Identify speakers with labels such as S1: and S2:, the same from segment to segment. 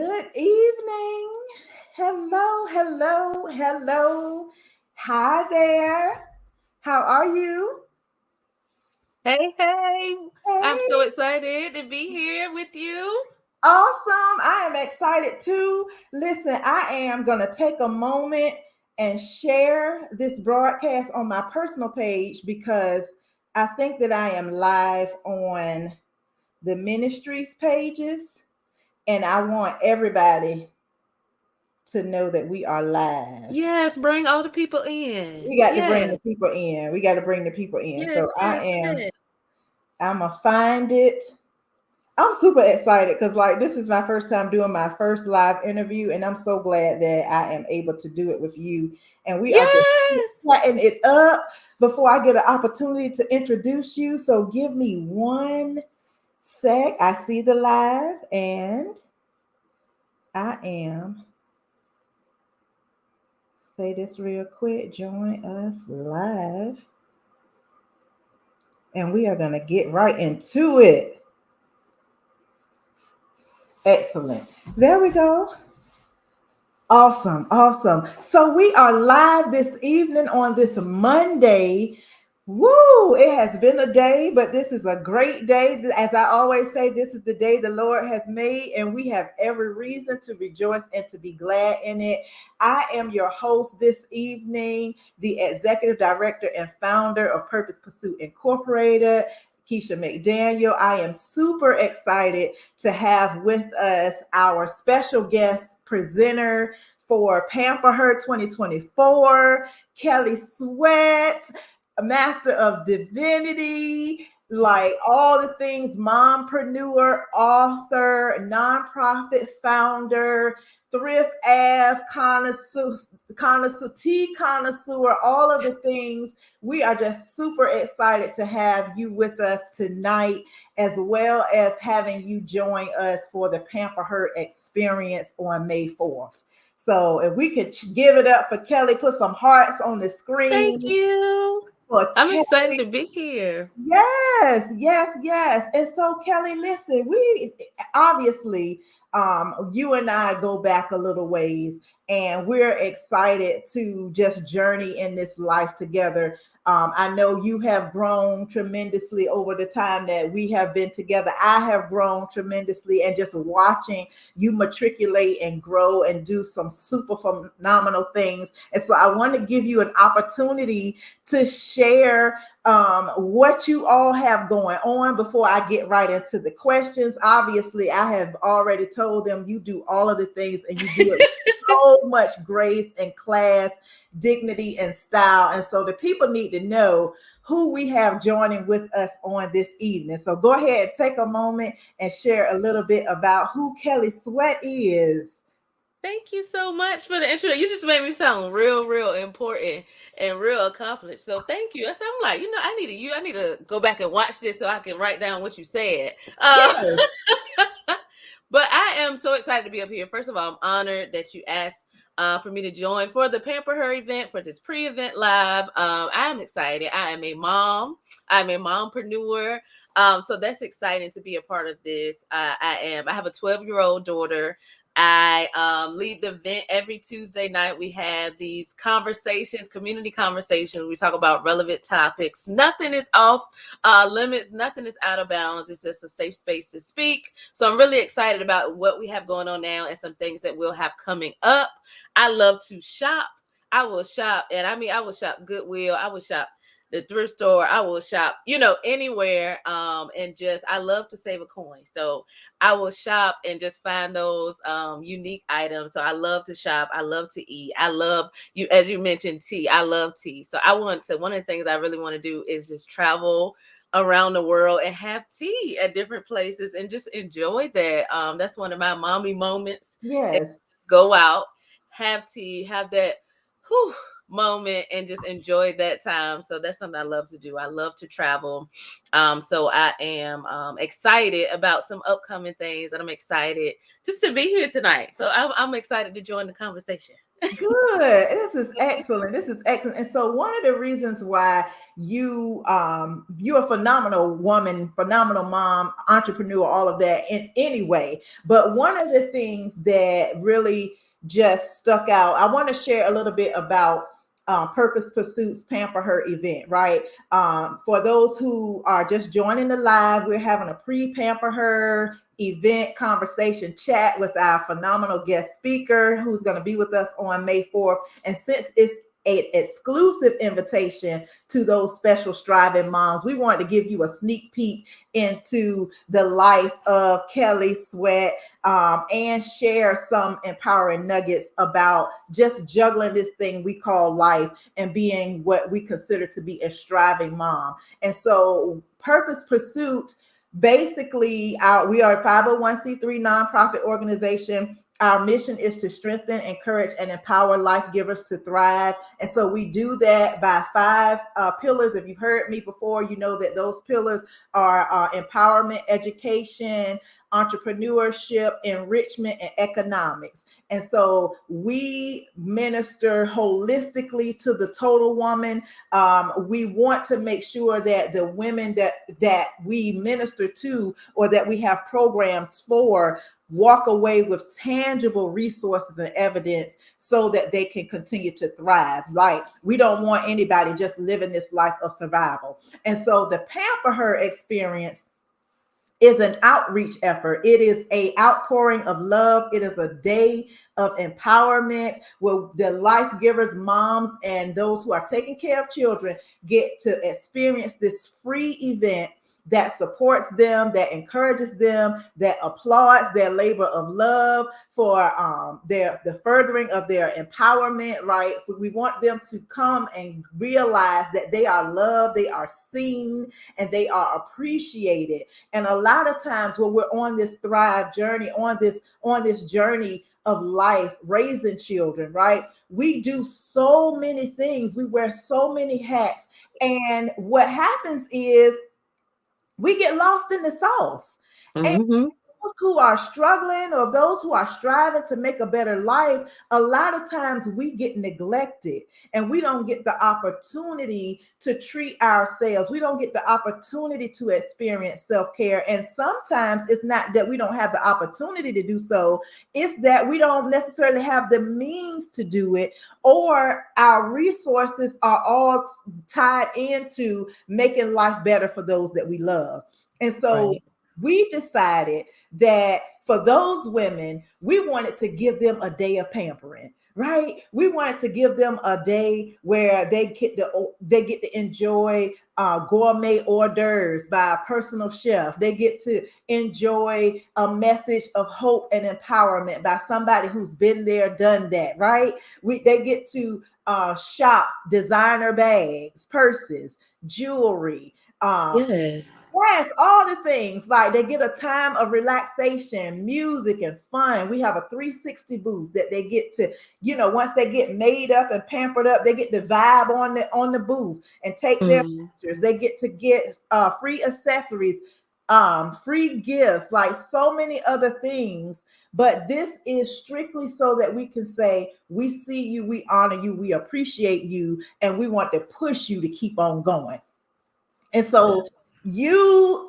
S1: Good evening. Hello, hello, hello. Hi there. How are you?
S2: Hey, I'm so
S1: Hey,
S2: excited to be here with you.
S1: awesome. I am excited too. Listen, I am going to take a moment and share this broadcast on my personal page because I think that I am live on the ministries pages and I want everybody to know that we are live.
S2: Yes, bring all the people in.
S1: We got to bring
S2: Yes,
S1: the people in. We got to bring the people in.
S2: yes,
S1: So
S2: yes, yes.
S1: I'm gonna find it. I'm super excited because like this is my first time doing my first live interview, and I'm so glad that I am able to do it with you. And we are just
S2: Yes.
S1: setting it up before I get an opportunity to introduce you. So give me one sec. I see the live, and I am say this real quick. Join us live. And we are going to get right into it. Excellent. There we go. Awesome. Awesome. So we are live this evening on this Monday. Woo! It has been a day, but this is a great day. As I always say, this is the day the Lord has made, and we have every reason to rejoice and to be glad in it. I am your host this evening, the executive director and founder of Purpose Pursuit Incorporated, Keisha McDaniel. I am super excited to have with us our special guest presenter for PamperHER 2024, Kelli Sweat, a master of divinity, like all the things, mompreneur, author, nonprofit founder, thrift tea connoisseur, all of the things. We are just super excited to have you with us tonight, as well as having you join us for the PamperHER Experience on May 4th. So if we could give it up for Kelli, put some hearts on the
S2: Thank
S1: screen
S2: you.
S1: for
S2: I'm excited
S1: Kelli.
S2: to be here.
S1: Yes, yes, yes. And so, Kelli, listen, we obviously, you and I go back a little ways, and we're excited to just journey in this life together. I know you have grown tremendously over the time that we have been together. I have grown tremendously, and just watching you matriculate and grow and do some super phenomenal things. And so, I want to give you an opportunity to share what you all have going on before I get right into the questions. Obviously, I have already told them you do all of the things and you do it with so much grace and class, dignity, and style. And so the people need to know who we have joining with us on this evening. So go ahead and take a moment and share a little bit about who Kelli Sweat is.
S2: Thank you so much for the intro. You just made me sound real, real important and real accomplished. So thank you. So I'm like, I need to go back and watch this so I can write down what you said.
S1: Yes.
S2: But I am so excited to be up here. First of all, I'm honored that you asked for me to join for the Pamper Her event, for this pre-event live. I am excited. I am a mom. I'm a mompreneur. So that's exciting to be a part of this. I have a 12-year-old daughter. I lead the event every Tuesday night. We have these conversations, community conversations. We talk about relevant topics. Nothing is off limits. Nothing is out of bounds. It's just a safe space to speak. So I'm really excited about what we have going on now and some things that we'll have coming up. I love to shop. I will shop, and I will shop Goodwill. I will shop the thrift store. I will shop, anywhere. And just I love to save a coin. So I will shop and just find those unique items. So I love to shop. I love to eat. I love you, as you mentioned, tea. I love tea. So one of the things I really want to do is just travel around the world and have tea at different places and just enjoy that. That's one of my mommy moments.
S1: Yes.
S2: Go out, have tea, have that whew, moment, and just enjoy that time. So that's something I love to do. I love to travel. So I am excited about some upcoming things, and I'm excited just to be here tonight. So I'm excited to join the conversation.
S1: Good. This is excellent. This is excellent. And so one of the reasons why you're a phenomenal woman, phenomenal mom, entrepreneur, all of that in any way. But one of the things that really just stuck out, I want to share a little bit about Purpose Pursuits Pamper Her event, right? For those who are just joining the live, we're having a pre-Pamper Her event conversation chat with our phenomenal guest speaker who's going to be with us on May 4th. And since it's an exclusive invitation to those special striving moms, we wanted to give you a sneak peek into the life of Kelli Sweat, and share some empowering nuggets about just juggling this thing we call life and being what we consider to be a striving mom. And so Purpose Pursuit, basically, we are a 501c3 nonprofit organization. Our mission is to strengthen, encourage, and empower life givers to thrive. And so we do that by 5 pillars. If you've heard me before, you know that those pillars are empowerment, education, entrepreneurship, enrichment, and economics. And so we minister holistically to the total woman. We want to make sure that the women that we minister to or that we have programs for walk away with tangible resources and evidence so that they can continue to thrive. Like, we don't want anybody just living this life of survival. And so the PamperHER Experience is an outreach effort. It is a outpouring of love. It is a day of empowerment where the life givers, moms, and those who are taking care of children get to experience this free event that supports them, that encourages them, that applauds their labor of love for the furthering of their empowerment, right? We want them to come and realize that they are loved, they are seen, and they are appreciated. And a lot of times when we're on this thrive journey, on this journey of life, raising children, right? We do so many things. We wear so many hats. And what happens is we get lost in the sauce. And
S2: Mm-hmm.
S1: those who are struggling or those who are striving to make a better life, a lot of times we get neglected and we don't get the opportunity to treat ourselves. We don't get the opportunity to experience self-care. And sometimes it's not that we don't have the opportunity to do so, it's that we don't necessarily have the means to do it, or our resources are all tied into making life better for those that we love. And so
S2: Right.
S1: we decided that for those women, we wanted to give them a day of pampering, right? We wanted to give them a day where they get to enjoy gourmet hors d'oeuvres by a personal chef. They get to enjoy a message of hope and empowerment by somebody who's been there, done that, right? They get to shop designer bags, purses, jewelry.
S2: Yes.
S1: Yes, all the things. Like, they get a time of relaxation, music, and fun. We have a 360 booth that they get to, once they get made up and pampered up, they get to vibe on the booth and take their
S2: Mm.
S1: pictures. They get to get free accessories, free gifts, like so many other things. But this is strictly so that we can say, we see you, we honor you, we appreciate you, and we want to push you to keep on going. And so the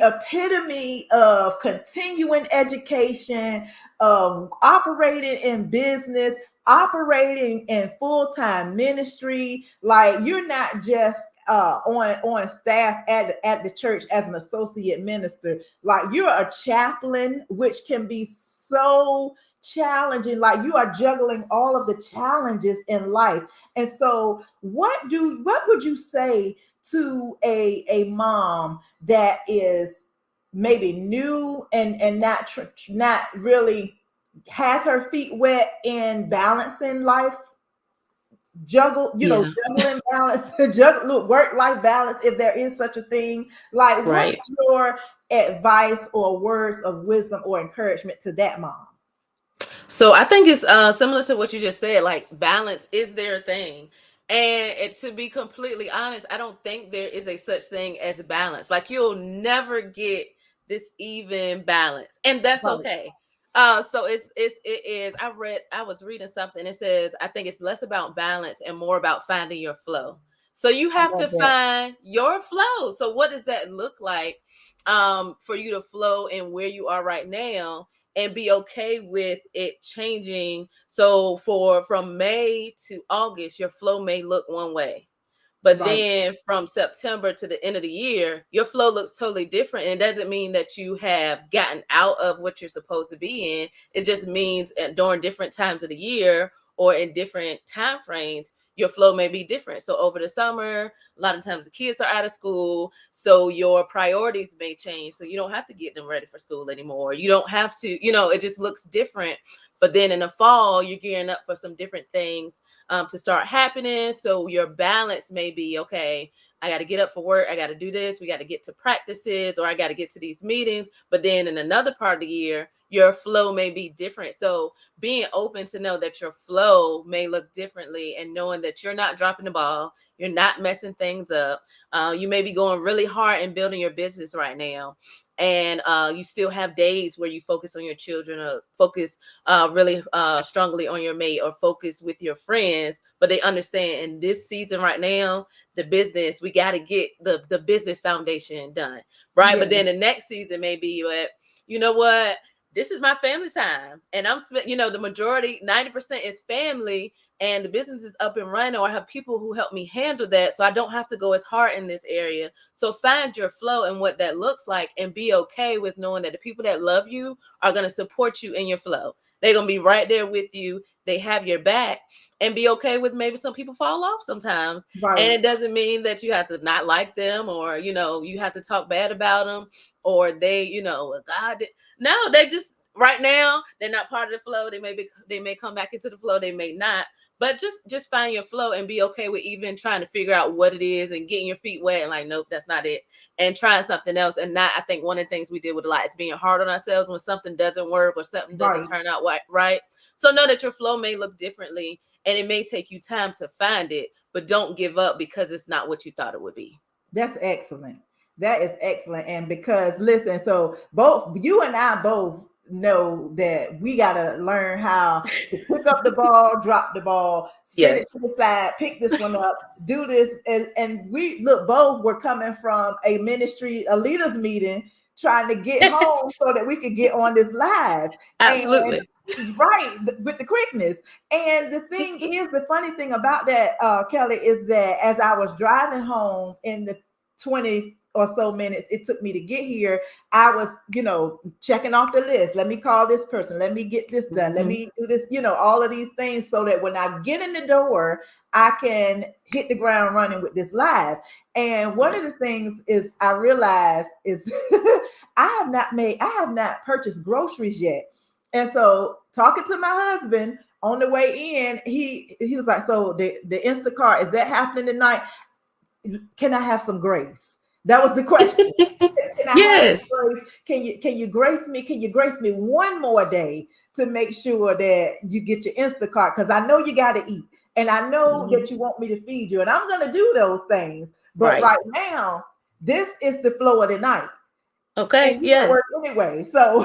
S1: epitome of continuing education, of operating in business, operating in full-time ministry. Like, you're not just on staff at the church as an associate minister. Like, you're a chaplain, which can be so challenging. Like, you are juggling all of the challenges in life. And so what would you say to a mom that is maybe new and not really has her feet wet in balancing life's
S2: Yeah.
S1: juggling balance, work life balance, if there is such a thing? Like, what's
S2: Right.
S1: your advice or words of wisdom or encouragement to that mom?
S2: So I think it's similar to what you just said. Like, balance is their thing, and to be completely honest, I don't think there is a such thing as balance. Like, you'll never get this even balance, and that's
S1: Right.
S2: okay. So it is. I was reading something. It says I think it's less about balance and more about finding your flow. So you
S1: I
S2: have to
S1: love that.
S2: find your flow. So what does that look like for you to flow in where you are right now and be okay with it changing? So for from May to August, your flow may look one way. But
S1: Right.
S2: then from September to the end of the year, your flow looks totally different. And it doesn't mean that you have gotten out of what you're supposed to be in. It just means during different times of the year or in different time frames, your flow may be different. So over the summer, a lot of times the kids are out of school. So your priorities may change. So you don't have to get them ready for school anymore. You don't have to, it just looks different. But then in the fall, you're gearing up for some different things to start happening. So your balance may be, okay, I got to get up for work. I got to do this. We got to get to practices or I got to get to these meetings. But then in another part of the year, your flow may be different. So being open to know that your flow may look differently and knowing that you're not dropping the ball, you're not messing things up. You may be going really hard in building your business right now. And you still have days where you focus on your children or focus really strongly on your mate or focus with your friends, but they understand in this season right now, the business, we got to get the business foundation done, right?
S1: Yeah.
S2: But then the next season may be, but you know what? This is my family time, and I'm the majority, 90% is family, and the business is up and running, or I have people who help me handle that, so I don't have to go as hard in this area. So find your flow and what that looks like, and be okay with knowing that the people that love you are going to support you in your flow. They're going to be right there with you. They have your back, and be okay with maybe some people fall off sometimes. And
S1: Right.
S2: it doesn't mean that you have to not like them or, you have to talk bad about them or they, God, no, they just right now, they're not part of the flow. They may come back into the flow. They may not, but just find your flow and be okay with even trying to figure out what it is and getting your feet wet and like, nope, that's not it. And trying something else. And not, I think one of the things we deal with a lot is being hard on ourselves when something doesn't work or something doesn't
S1: Right.
S2: turn out right. So know that your flow may look differently and it may take you time to find it, but don't give up because it's not what you thought it would be.
S1: That's excellent. That is excellent. And because listen, so both you and I both know that we gotta learn how to pick up the ball, drop the ball, send it
S2: Yes.
S1: to the side, pick this one up, do this. And we look, both were coming from a ministry, a leaders meeting, trying to get home so that we could get on this live. And
S2: Absolutely.
S1: right, with the quickness. And the thing is, the funny thing about that, Kelly, is that as I was driving home in the 20 or so minutes it took me to get here, I was, checking off the list. Let me call this person. Let me get this done. Let me do this, all of these things so that when I get in the door, I can hit the ground running with this live. And one of the things is I realized is I have not purchased groceries yet. And so talking to my husband on the way in, he was like, so the Instacart, is that happening tonight? Can I have some grace? That was the question. Can I have
S2: Yes.
S1: some grace? Can you grace me? Can you grace me one more day to make sure that you get your Instacart? Because I know you got to eat. And I know that you want me to feed you. And I'm going to do those things. But
S2: Right.
S1: right now, this is the flow of the night.
S2: Okay.
S1: And you at
S2: Yes.
S1: work anyway. So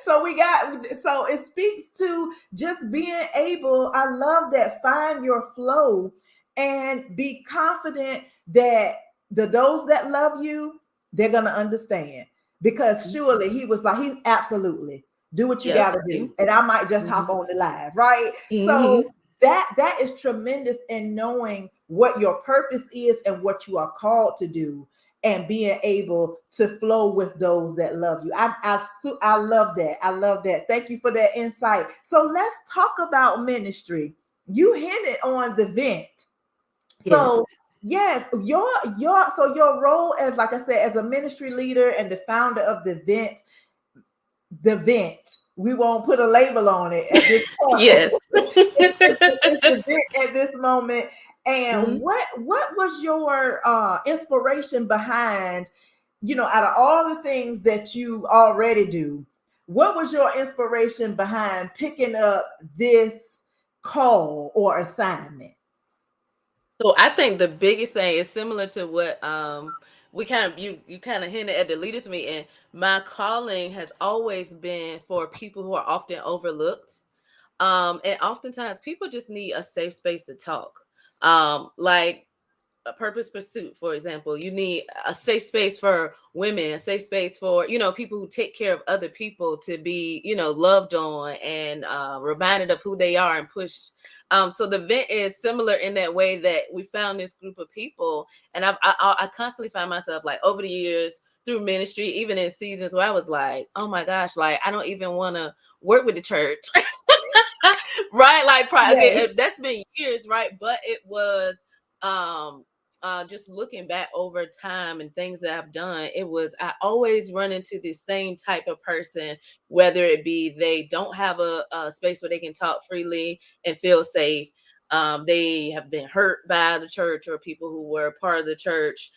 S1: so it speaks to just being able, I love that, find your flow and be confident that those that love you, they're gonna understand. Because surely he was like, he absolutely do what you
S2: Yep.
S1: gotta do. And I might just hop on the live, right? So
S2: Mm-hmm.
S1: that is tremendous in knowing what your purpose is and what you are called to do and being able to flow with those that love you. I love that. I love that. Thank you for that insight. So let's talk about ministry. You hinted on the vent.
S2: Yes.
S1: So yes, your role as, like I said, as a ministry leader and the founder of the vent. We won't put a label on it at this point.
S2: Yes.
S1: It's the vent at this moment. And
S2: Mhm.
S1: what was your inspiration behind, out of all the things that you already do, what was your inspiration behind picking up this call or assignment?
S2: So I think the biggest thing is similar to what you kind of hinted at the leaders meeting. My calling has always been for people who are often overlooked. And oftentimes people just need a safe space to talk. Like a purpose pursuit, for example, you need a safe space for women, a safe space for, people who take care of other people to be, loved on and reminded of who they are and pushed. So the event is similar in that way, that we found this group of people. And I constantly find myself, like, over the years through ministry, even in seasons where I was like, oh my gosh, like, I don't even want to work with the church. Right, like,
S1: Yes.
S2: okay, that's been years, right? But it was um just looking back over time and things that I've done, I always run into the same type of person, whether it be they don't have a space where they can talk freely and feel safe. They have been hurt by the church or people who were part of the church.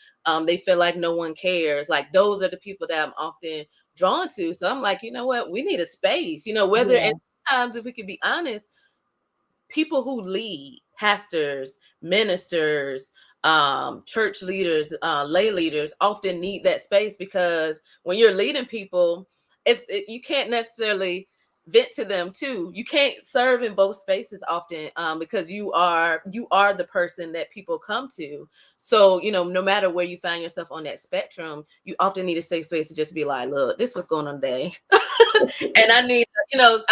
S2: They feel like no one cares. Like, those are the people that I'm often drawn to. So I'm like, you know what? We need a space, whether,
S1: Yeah.
S2: and sometimes, if we could be honest, people who lead, pastors, ministers, church leaders, lay leaders, often need that space, because when you're leading people, you can't necessarily vent to them too. You can't serve in both spaces often, because you are the person that people come to. So, no matter where you find yourself on that spectrum, you often need a safe space to just be like, look, this was going on today. And I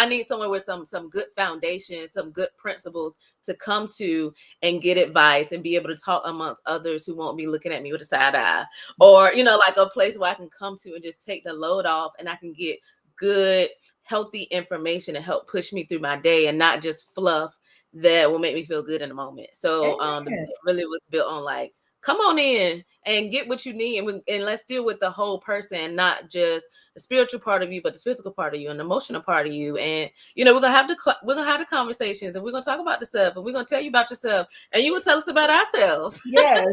S2: need somewhere with some good foundation, some good principles to come to and get advice and be able to talk amongst others who won't be looking at me with a side eye, or, like a place where I can come to and just take the load off, and I can get good, healthy information to help push me through my day, and not just fluff that will make me feel good in a moment. So the
S1: Amen.
S2: book really was built on, like, come on in and get what you need, and let's deal with the whole person, not just the spiritual part of you, but the physical part of you and the emotional part of you. And we're gonna have the conversations, and we're gonna talk about the stuff, and we're gonna tell you about yourself, and you will tell us about ourselves.
S1: Yes.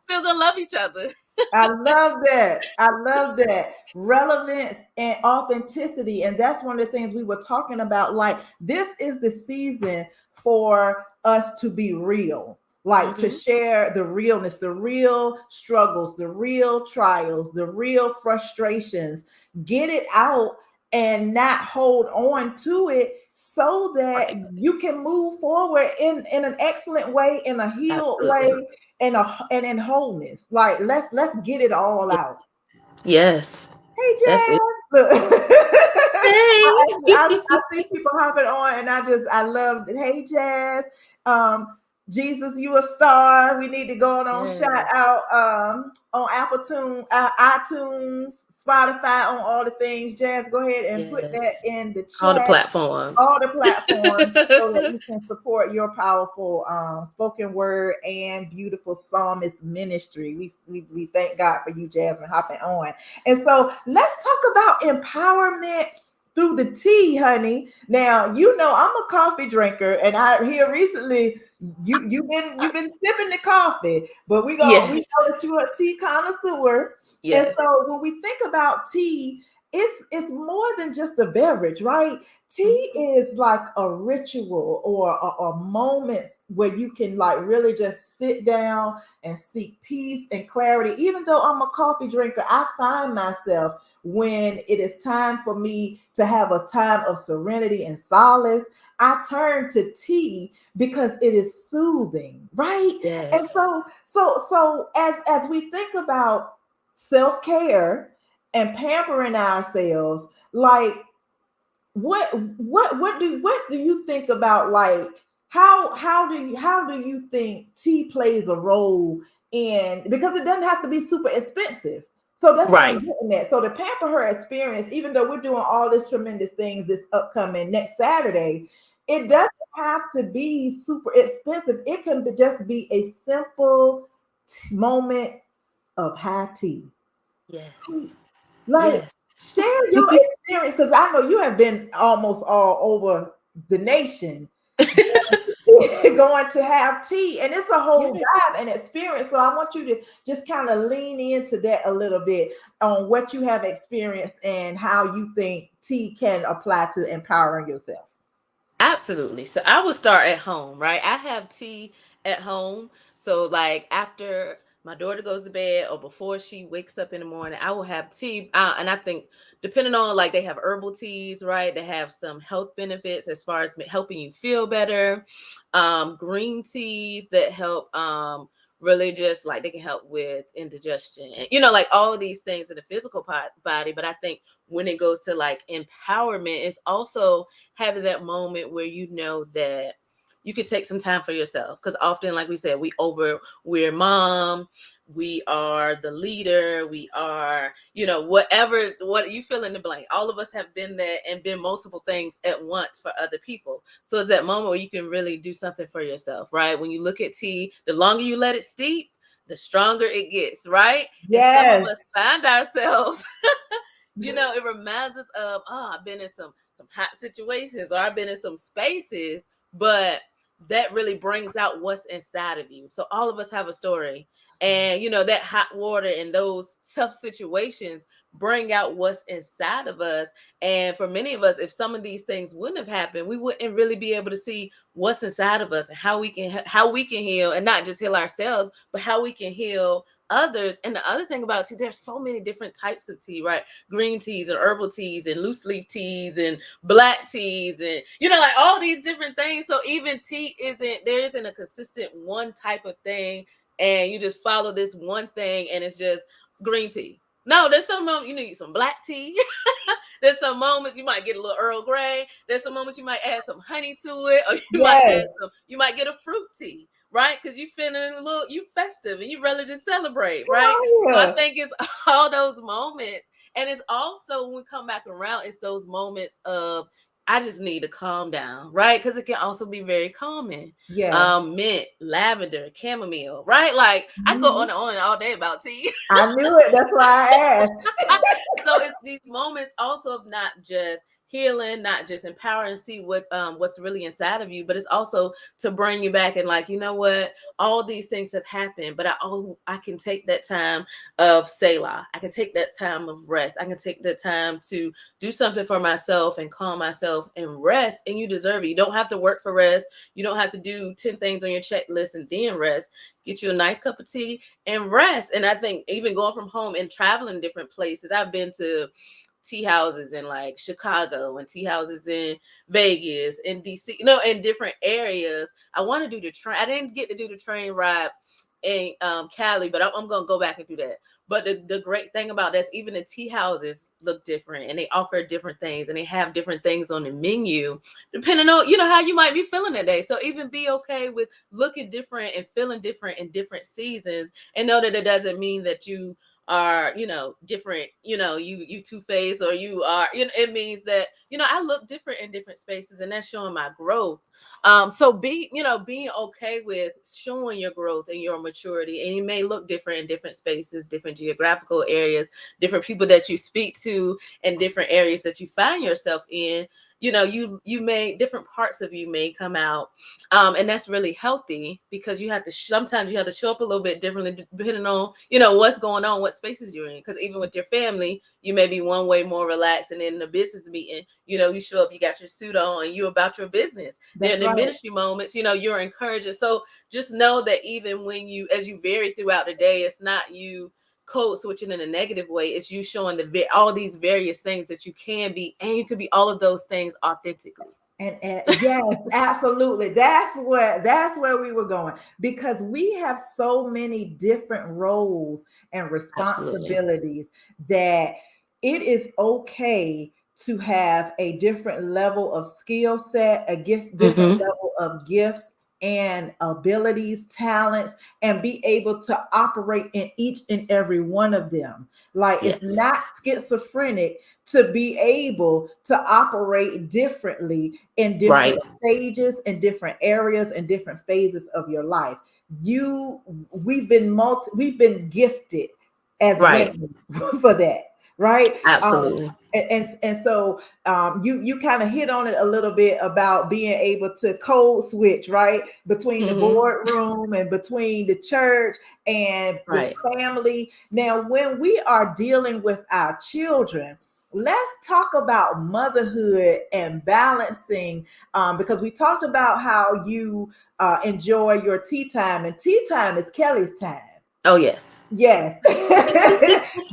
S2: Still gonna love each other.
S1: I love that. I love that. Relevance and authenticity. And that's one of the things we were talking about. Like, this is the season for us to be real, like to
S2: Mm-hmm.
S1: share the realness, the real struggles, the real trials, the real frustrations. Get it out and not hold on to it, so that
S2: Right.
S1: you can move forward in an excellent way, in a healed way,
S2: Absolutely.
S1: and in wholeness. Like, let's get it all
S2: Yeah.
S1: out.
S2: Yes.
S1: Hey
S2: That's it.
S1: Jazz. Look.
S2: Hey.
S1: I see people hopping on, and I love it. Hey Jazz. Jesus, you a star. We need to go on shout
S2: Yes.
S1: out on iTunes, Spotify, on all the things. Jazz, go ahead and put that
S2: Yes.
S1: in the
S2: All the
S1: chat,
S2: platforms.
S1: all the platforms, so that we can support your powerful spoken word and beautiful psalmist ministry. We thank God for you, Jasmine, hopping on. And so let's talk about empowerment through the tea, honey. Now, I'm a coffee drinker, and I hear recently you've been sipping the coffee, but we
S2: Yes.
S1: know that you're a tea connoisseur. And
S2: Yes.
S1: so when we think about tea, it's more than just a beverage, right? Tea
S2: Mhm.
S1: is like a ritual, or a moment where you can, like, really just sit down and seek peace and clarity. Even though I'm a coffee drinker, I find myself, when it is time for me to have a time of serenity and solace, I turn to tea because it is soothing, right? And
S2: Yes.
S1: so as we think about self-care and pampering ourselves, like, what do you think about, like, how do you think tea plays a role in, because it doesn't have to be super expensive. So that's what I'm
S2: Right.
S1: getting at. So the Pamper Her Experience, even though we're doing all this tremendous things this upcoming next Saturday, it doesn't have to be super expensive. It can just be a simple moment of high tea.
S2: Yes.
S1: Like,
S2: Yes.
S1: share your experience, because I know you have been almost all over the nation going to have tea, and it's a whole
S2: Yes.
S1: vibe and experience. So I want you to just kind of lean into that a little bit, on what you have experienced and how you think tea can apply to empowering yourself.
S2: Absolutely. So I will start at home, right? I have tea at home. So, like, after my daughter goes to bed or before she wakes up in the morning, I will have tea. And I think depending on, like, they have herbal teas, right? They have some health benefits as far as helping you feel better. Green teas that help really just like they can help with indigestion, and, like all these things in the physical body. But I think when it goes to like empowerment, it's also having that moment where you know that you could take some time for yourself, because often, like we said, we're mom, we are the leader, we are, whatever, what you fill in the blank. All of us have been there and been multiple things at once for other people. So it's that moment where you can really do something for yourself, right? When you look at tea, the longer you let it steep, the stronger it gets, right? And some of
S1: Yes.
S2: us find ourselves it reminds us of, I've been in some hot situations, or I've been in some spaces, but that really brings out what's inside of you. So all of us have a story. And that hot water and those tough situations bring out what's inside of us. And for many of us, if some of these things wouldn't have happened, we wouldn't really be able to see what's inside of us and how we can heal, and not just heal ourselves, but how we can heal others. And the other thing about tea, there's so many different types of tea, right? Green teas and herbal teas and loose leaf teas and black teas, and like all these different things. So even tea there isn't a consistent one type of thing, and you just follow this one thing and it's just green tea. No, there's some moments you need some black tea. There's some moments you might get a little Earl Grey. There's some moments you might add some honey to it, or
S1: Yes.
S2: you might get a fruit tea, right? Because you feeling you festive and you ready to celebrate,
S1: Come
S2: right?
S1: on
S2: So I
S1: here.
S2: think it's all those moments. And it's also, when we come back around, it's those moments of, I just need to calm down, right? Because it can also be very calming.
S1: Yes.
S2: Mint, lavender, chamomile, right? Like I go
S1: Mhm.
S2: on and on all day about tea.
S1: I knew it. That's why I asked.
S2: So it's these moments also of not just healing, not just empowering, see what's really inside of you, but it's also to bring you back and, like, what, all these things have happened, but I can take that time of Selah. I can take that time of rest. I can take the time to do something for myself and calm myself and rest. And you deserve it. You don't have to work for rest. You don't have to do 10 things on your checklist and then rest. Get you a nice cup of tea and rest. And I think even going from home and traveling different places, I've been to tea houses in like Chicago and tea houses in Vegas and DC, in different areas. I want to do the train. I didn't get to do the train ride in Cali, but I'm going to go back and do that. But the great thing about that's, even the tea houses look different and they offer different things and they have different things on the menu depending on, how you might be feeling that day. So even be okay with looking different and feeling different in different seasons, and know that it doesn't mean that you are, different, you two-faced, or you are, it means that, I look different in different spaces, and that's showing my growth. So being okay with showing your growth and your maturity, and it may look different in different spaces, different geographical areas, different people that you speak to, and different areas that you find yourself in. You may, different parts of you may come out, and that's really healthy, because sometimes you have to show up a little bit differently depending on what's going on, what spaces you're in. Because even with your family, you may be one way more relaxed, and in the business meeting, you show up, you got your suit on, and you about your business. Then
S1: That's
S2: the
S1: right.
S2: ministry moments, you're encouraging. So just know that even when as you vary throughout the day, it's not you code switching in a negative way. It's you showing all these various things that you can be, and you can be all of those things authentically.
S1: And yes, absolutely. That's where we were going, because we have so many different roles and
S2: Absolutely.
S1: responsibilities that it is okay to have a different level of skill set, different
S2: Mm-hmm.
S1: level of gifts and abilities, talents, and be able to operate in each and every one of them. Like, it's
S2: Yes.
S1: not schizophrenic to be able to operate differently in
S2: Right.
S1: different stages, in different areas, and different phases of your life. We've been gifted as
S2: Right.
S1: women for that, right?
S2: Absolutely.
S1: And so you kind of hit on it a little bit about being able to code switch, right, between the
S2: Mm-hmm.
S1: boardroom and between the church and the
S2: Right.
S1: family. Now, when we are dealing with our children, let's talk about motherhood and balancing, because we talked about how you enjoy your tea time, and tea time is Kelli's time.
S2: Oh, yes.
S1: Yes.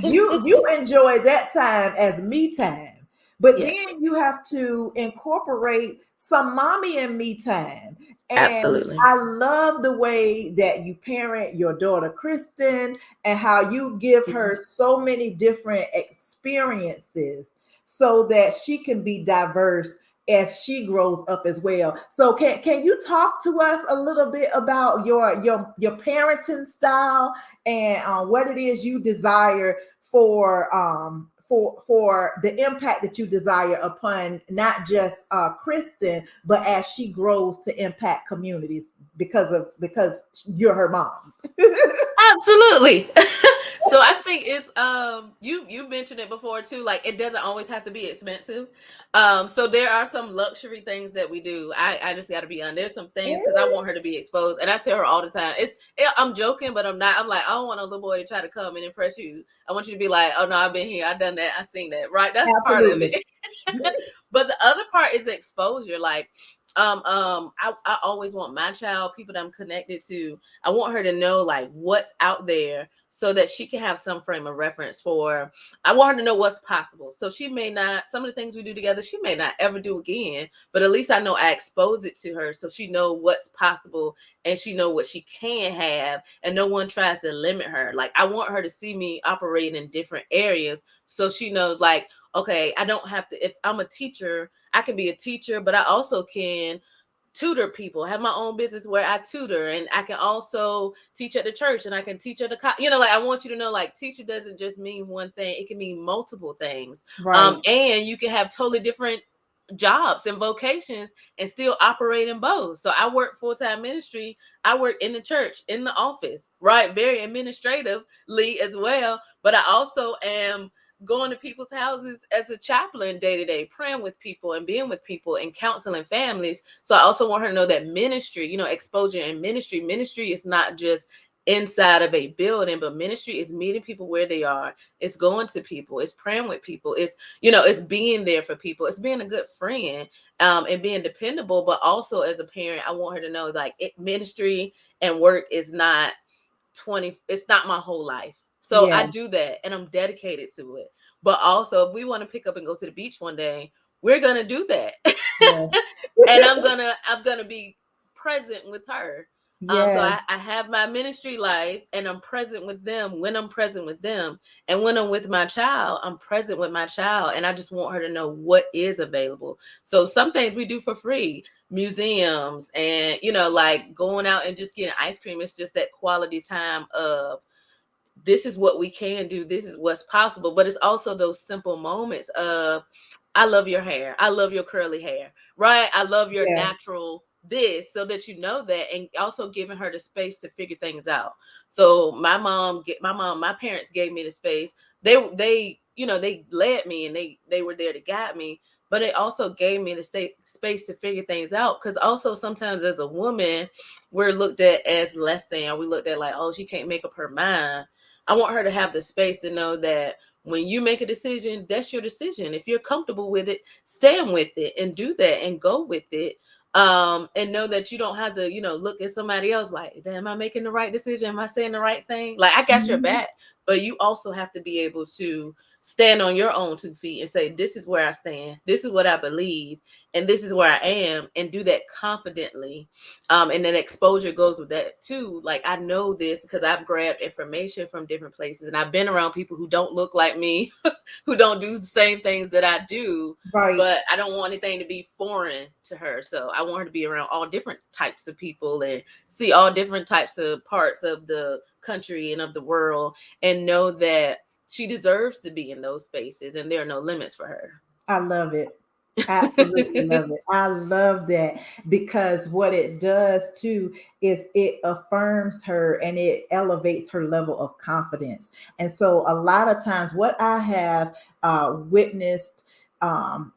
S1: You enjoy that time as me time. But
S2: Yes.
S1: then you have to incorporate some mommy and me time. And
S2: Absolutely.
S1: I love the way that you parent your daughter Kristen and how you give her so many different experiences so that she can be diverse as she grows up as well. So can you talk to us a little bit about your parenting style and what it is you desire for the impact that you desire upon not just Kristen, but as she grows to impact communities because you're her mom.
S2: Absolutely. So I think it's you mentioned it before too, like it doesn't always have to be expensive. So there are some luxury things that we do. I just got to be honest. There's some things because I want her to be exposed, and I tell her all the time. I'm joking, but I'm not. I'm like, I don't want a little boy to try to come and impress you. I want you to be like, oh no, I've been here, I've done that, I've seen that. Right? That's part of
S1: Absolutely.
S2: it. But the other part is exposure. Like I always want my child, people that I'm connected to, I want her to know like what's out there so that she can have some frame of reference for. I want her to know what's possible. So she may not, some of the things we do together, she may not ever do again, but at least I know I expose it to her so she know what's possible and she know what she can have and no one tries to limit her. Like I want her to see me operate in different areas so she knows like, okay, I don't have to, if I'm a teacher, I can be a teacher, but I also can tutor people, have my own business where I tutor, and I can also teach at the church and I can teach at the like I want you to know like teacher doesn't just mean one thing, it can mean multiple things.
S1: Right.
S2: And you can have totally different jobs and vocations and still operate in both. So I work full-time ministry, I work in the church, in the office, right? Very administratively as well, but I also am going to people's houses as a chaplain day to day, praying with people and being with people and counseling families. So I also want her to know that ministry, exposure and ministry is not just inside of a building, but ministry is meeting people where they are. It's going to people, it's praying with people, it's being there for people, it's being a good friend, and being dependable. But also as a parent, I want her to know like ministry and work is not it's not my whole life. So
S1: Yeah.
S2: I do that and I'm dedicated to it. But also if we want to pick up and go to the beach one day, we're gonna do that.
S1: Yeah.
S2: And I'm gonna be present with her. So
S1: Yes.
S2: I have my ministry life and I'm present with them when I'm present with them. And when I'm with my child, I'm present with my child. And I just want her to know what is available. So some things we do for free, museums and like going out and just getting ice cream. It's just that quality time of this is what we can do, this is what's possible. But it's also those simple moments of I love your hair, I love your curly hair, right? I love your
S1: Yeah.
S2: natural this, so that that, and also giving her the space to figure things out. So my parents gave me the space. They led me and they were there to guide me, but it also gave me the space to figure things out. Because also sometimes as a woman, we're looked at as less than. We looked at like, oh, she can't make up her mind. I want her to have the space to know that when you make a decision, that's your decision. If you're comfortable with it, stand with it and do that and go with it. And know that you don't have to, look at somebody else like, am I making the right decision? Am I saying the right thing? Like I got your
S1: Mhm.
S2: back, but you also have to be able to stand on your own 2 feet and say, this is where I stand. This is what I believe. And this is where I am, and do that confidently. And then exposure goes with that too. Like I know this because I've grabbed information from different places and I've been around people who don't look like me, who don't do the same things that I do,
S1: Right.
S2: but I don't want anything to be foreign to her. So I want her to be around all different types of people and see all different types of parts of the country and of the world, and know that she deserves to be in those spaces and there are no limits for her.
S1: I love it. Absolutely love it. I love that because what it does too is it affirms her and it elevates her level of confidence. And so, a lot of times, what I have witnessed um,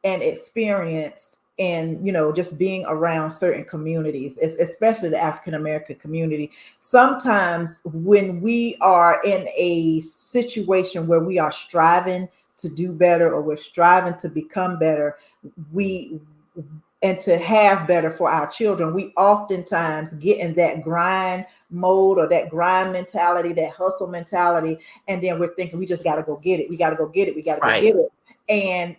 S1: and experienced and just being around certain communities, especially the African American community, sometimes when we are in a situation where we are striving to do better or we're striving to become better, we and to have better for our children, we oftentimes get in that grind mode or that grind mentality, that hustle mentality. And then we're thinking we just got to go get it. We got to go get it. We got to go
S2: Right.
S1: get it. And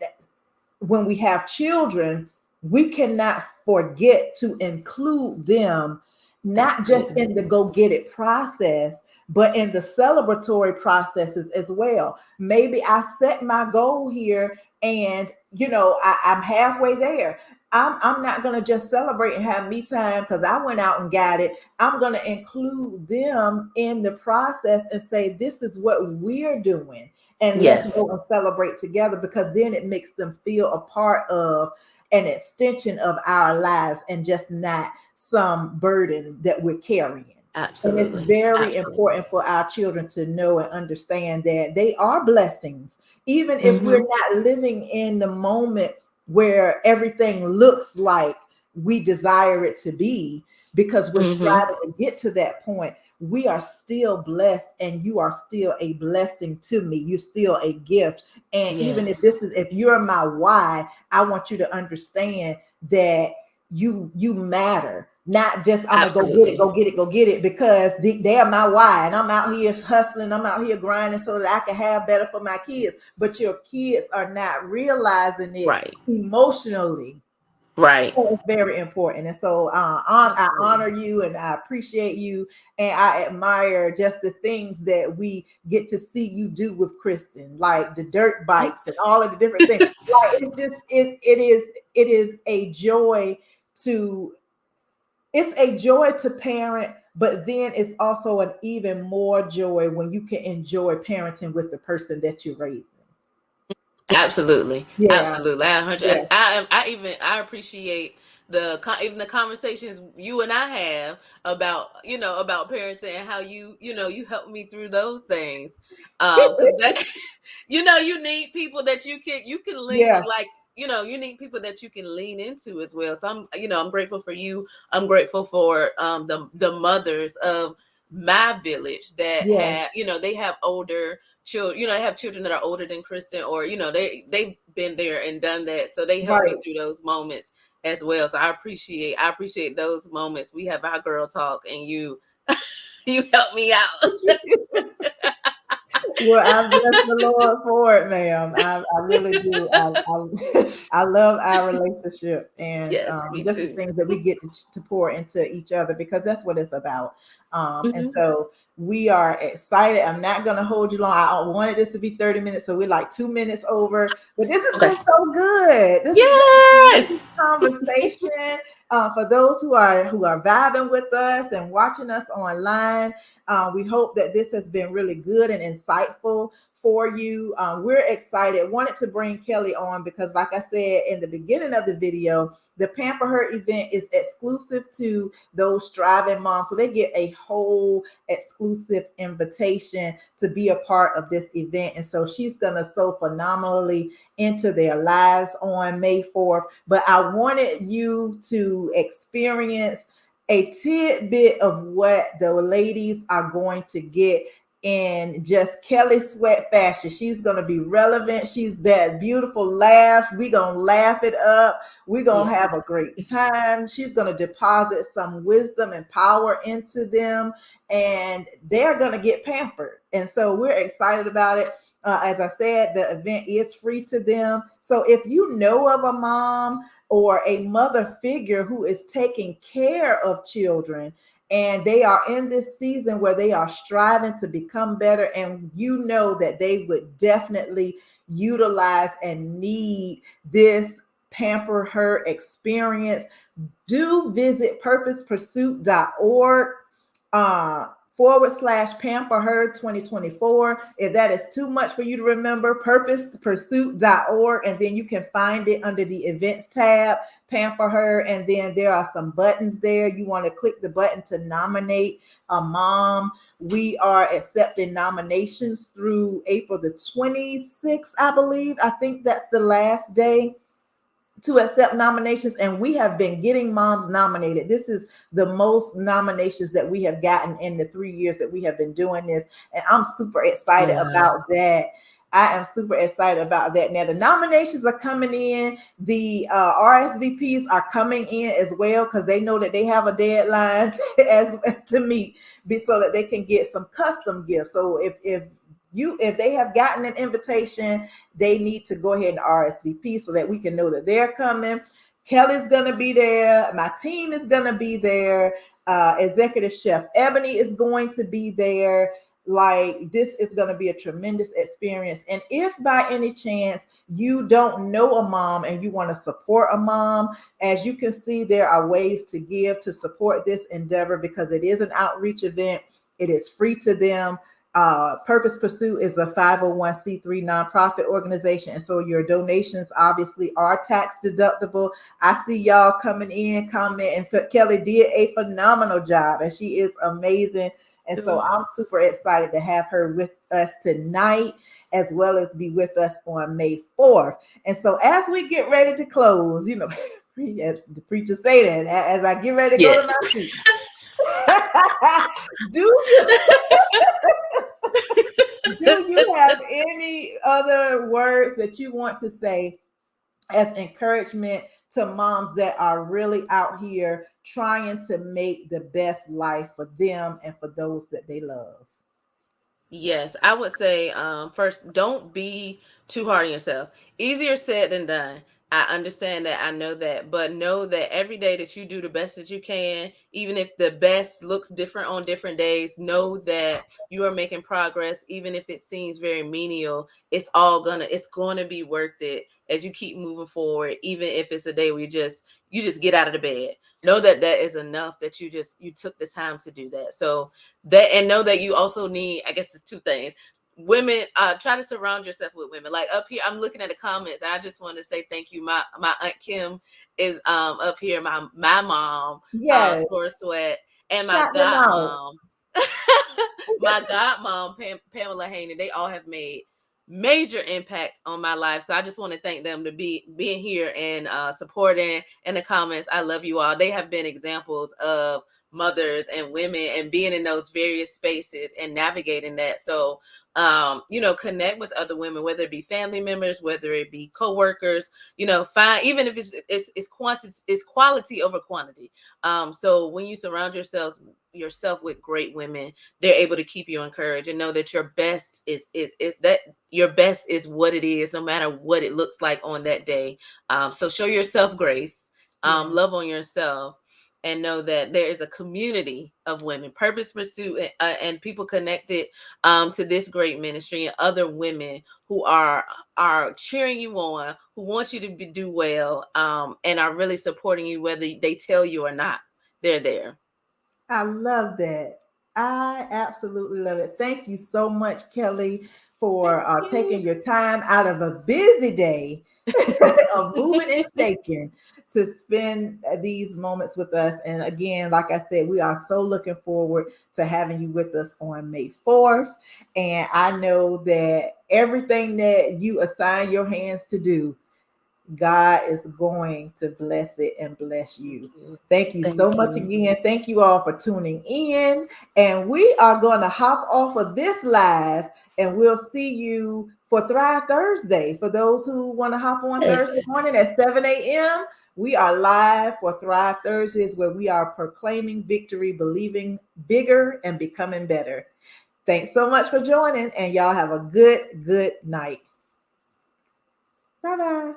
S1: when we have children, we cannot forget to include them, not just in the go get it process, but in the celebratory processes as well. Maybe I set my goal here and, I'm halfway there. I'm not going to just celebrate and have me time because I went out and got it. I'm going to include them in the process and say, this is what we're doing. And let's
S2: Yes.
S1: go and celebrate together, because then it makes them feel a part of an extension of our lives and just not some burden that we're carrying. And it's
S2: Absolutely.
S1: very
S2: Absolutely.
S1: important for our children to know and understand that they are blessings, even if we're
S2: Mhm.
S1: not living in the moment where everything looks like we desire it to be, because we're
S2: Mhm.
S1: striving to get to that point. We are still blessed, and you are still a blessing to me. You're still a gift. And even
S2: Yes.
S1: if you're my why, I want you to understand that you matter. Not just I'm gonna go get it,
S2: Absolutely.
S1: go get it, go get it, because they're my why, and I'm out here hustling, I'm out here grinding so that I can have better for my kids. But your kids are not realizing it
S2: Right.
S1: emotionally.
S2: Right.
S1: So it's very important. And so I honor you and I appreciate you, and I admire just the things that we get to see you do with Kristen, like the dirt bikes and all of the different things. Like it's just it is a joy to parent, but then it's also an even more joy when you can enjoy parenting with the person that you're raising.
S2: Absolutely,
S1: Yeah,
S2: absolutely.
S1: yeah,
S2: I appreciate even the conversations you and I have about about parenting and how you help me through those things. Because that you need people that you can lean
S1: yeah,
S2: like you need people that you can lean into as well. So I'm grateful for you. I'm grateful for the mothers of my village that
S1: yeah.
S2: have they have older children, they have children that are older than Kristen, or they've been there and done that, so they help me
S1: Right.
S2: through those moments as well. So I appreciate those moments. We have our girl talk, and you you help me out.
S1: Well, I bless the Lord for it, ma'am. I really do. I love our relationship, and
S2: Yes, me
S1: just the
S2: too.
S1: things that we get to pour into each other, because that's what it's about. And
S2: Mhm.
S1: so we are excited. I'm not going to hold you long. I wanted this to be 30 minutes, so we're like 2 minutes over. But this has
S2: Okay.
S1: been so good. This has been a great
S2: Yes.
S1: conversation. For those who are vibing with us and watching us online, we hope that this has been really good and insightful for you. We're excited. Wanted to bring Kelli on because, like I said in the beginning of the video, the Pamper Her event is exclusive to those striving moms. So they get a whole exclusive invitation to be a part of this event. And so she's going to so phenomenally into their lives on May 4th. But I wanted you to experience a tidbit of what the ladies are going to get in just Kelli Sweat fashion. She's going to be relevant. She's that beautiful laugh. We're going to laugh it up. We're going to
S2: Yes.
S1: have a great time. She's going to deposit some wisdom and power into them, and they're going to get pampered. And so we're excited about it. As I said, the event is free to them. So if you know of a mom or a mother figure who is taking care of children, and they are in this season where they are striving to become better, and you know that they would definitely utilize and need this Pamper Her experience, do visit purposepursuit.org /PamperHER 2024. If that is too much for you to remember, purposepursuit.org, and then you can find it under the events tab, Pamper Her, and then there are some buttons there. You want to click the button to nominate a mom. We are accepting nominations through April the 26th, I believe. I think that's the last day to accept nominations, and we have been getting moms nominated. This is the most nominations that we have gotten in the 3 years that we have been doing this, and I'm super excited
S2: Wow.
S1: about that. I am super excited about that. Now the nominations are coming in. The RSVPs are coming in as well because they know that they have a deadline as to meet, so that they can get some custom gifts. So if they have gotten an invitation, they need to go ahead and RSVP so that we can know that they're coming. Kelly's gonna be there. My team is gonna be there. Executive Chef Ebony is going to be there. Like, this is going to be a tremendous experience. And if by any chance you don't know a mom and you want to support a mom, as you can see, there are ways to give to support this endeavor because it is an outreach event. It is free to them. Purpose Pursuit is a 501c3 nonprofit organization. And so your donations obviously are tax deductible. I see y'all coming in, comment, and Kelly did a phenomenal job and she is amazing. And so I'm super excited to have her with us tonight, as well as be with us on May 4th. And so as we get ready to close, you know, as the preacher say that, as I get ready to go to my seat. Do you have any other words that you want to say as encouragement to moms that are really out here trying to make the best life for them and for those that they love?
S2: Yes, I would say first, don't be too hard on yourself. Easier said than done. I understand that. I know that. But know that every day that you do the best that you can, even if the best looks different on different days, know that you are making progress. Even if it seems very menial, it's going to be worth it as you keep moving forward. Even if it's a day where you just get out of the bed. Know that that is enough, that you took the time to do that. So that, and know that you also need, I guess, there's two things. Women, try to surround yourself with women. Like up here, I'm looking at the comments, and I just want to say thank you. My Aunt Kim is up here. My mom,
S1: Yes.
S2: Kelli Sweat, and my
S1: Shout them out.
S2: godmom, my godmom, Pamela Haney. They all have made major impact on my life. So I just want to thank them to being here and supporting in the comments. I love you all. They have been examples of mothers and women and being in those various spaces and navigating that. So connect with other women, whether it be family members, whether it be co-workers, find, even if it's quality over quantity. So when you surround yourself with great women, they're able to keep you encouraged and know that your best is what it is, no matter what it looks like on that day. So show yourself grace, love on yourself, and know that there is a community of women, Purpose Pursuit, and people connected to this great ministry, and other women who are cheering you on, who want you to do well, and are really supporting you, whether they tell you or not. They're there.
S1: I love that. I absolutely love it. Thank you so much, Kelly, for taking your time out of a busy day of moving and shaking to spend these moments with us. And again, like I said, we are so looking forward to having you with us on May 4th. And I know that everything that you assign your hands to do, God is going to bless it and bless you. Thank you so much again. Thank you all for tuning in. And we are going to hop off of this live, and we'll see you for Thrive Thursday. For those who want to hop on Thursday morning at 7 a.m., we are live for Thrive Thursdays, where we are proclaiming victory, believing bigger, and becoming better. Thanks so much for joining, and y'all have a good night. Bye-bye.